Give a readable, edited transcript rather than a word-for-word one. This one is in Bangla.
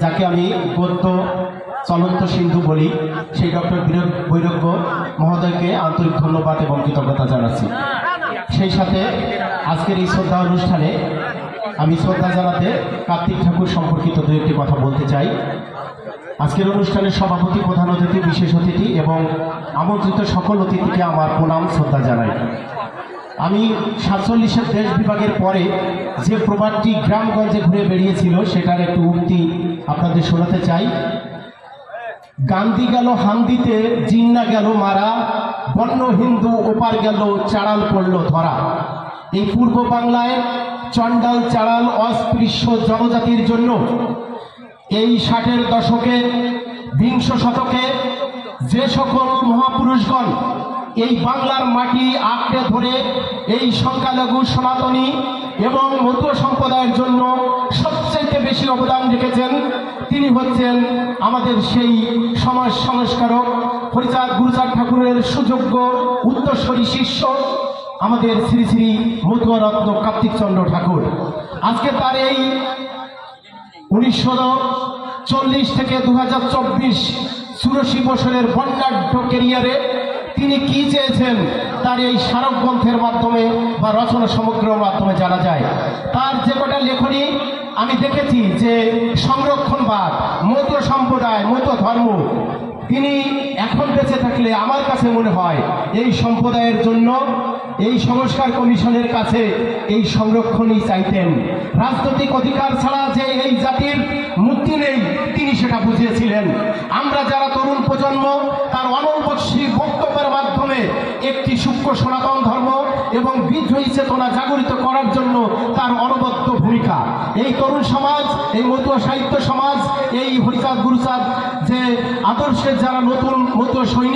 যাকে আমি গদ্য চলন্ত সিন্ধু বলি, সেই ডক্টর বৈরাগ্য মহোদয়কে আন্তরিক ধন্যবাদ এবং কৃতজ্ঞতা জানাচ্ছি। সেই সাথে আজকের এই শ্রদ্ধা অনুষ্ঠানে আমি শ্রদ্ধা জানাতে কার্তিক ঠাকুর সম্পর্কিত দু একটি কথা বলতে চাই। আজকের অনুষ্ঠানের সভাপতি, প্রধান অতিথি, বিশেষ অতিথি এবং আমন্ত্রিত সকল অতিথিকে আমার প্রণাম শ্রদ্ধা জানাই। আমি 47-এর দেশ বিভাগের পরে যে প্রবাদটি গ্রামগঞ্জে ঘুরে বেরিয়েছিল সেটার একটু উক্তি আপনাদের শোনাতে চাই। গান্ধী গেল হান্দিতে, জিন্না গেল মারা, বন্য হিন্দু ওপার গেল, চাড়াল পড়ল ধরা। এই পূর্ব বাংলায় চণ্ডাল চাড়াল অস্পৃশ্য জনজাতির জন্য এই 60-এর দশকে, বিংশ শতকে যে সকল মহাপুরুষগণ এই বাংলার মাটি আঁকড়ে ধরে এই সংখ্যালঘু, সনাতনী এবং মতুয়া সম্প্রদায়ের জন্য সবচেয়ে বেশি অবদান রেখেছেন, তিনি হচ্ছেন আমাদের সেই সমাজ সংস্কারক হরিচাঁদ গুরুচাঁদ ঠাকুরের সুযোগ্য উত্তরসূরি শিষ্য আমাদের শ্রী শ্রী মতুয়া রত্ন কার্তিক চন্দ্র ঠাকুর। আজকে তার এই 1940 থেকে 2024 84 বছরের বর্ণাঢ্য ক্যারিয়ারে তিনি কি চেয়েছেন তার এই স্মারক গ্রন্থের মাধ্যমে বা রচনা সমগ্রের মাধ্যমে জানা যায়। তার যে কটা লেখনী আমি দেখেছি, যে সংরক্ষণবাদ, মতুয়া সম্প্রদায়, মতুয়া ধর্ম, তিনি এখন বেঁচে থাকলে আমার কাছে মনে হয় এই সম্প্রদায়ের জন্য এই সংস্কার কমিশনের কাছে এই সংরক্ষণই চাইতেন। রাজনৈতিক অধিকার ছাড়া যে এই জাতির মুক্তি নেই, তিনি সেটা বুঝিয়েছিলেন। আমরা যারা তরুণ প্রজন্ম, তার অনবশ্যী বক্তব্যের মাধ্যমে একটি সূক্ষ্ম সনাতন ধর্ম এবং বিদ্রোহী চেতনা জাগরিত করার জন্য তার অনবদ্য ভূমিকা। এই তরুণ সমাজ, এই মতুয়া সাহিত্য সমাজ, এই হরিচাঁদ গুরুচাঁদ যে আদর্শের যারা নতুন মতুয়া সৈনিক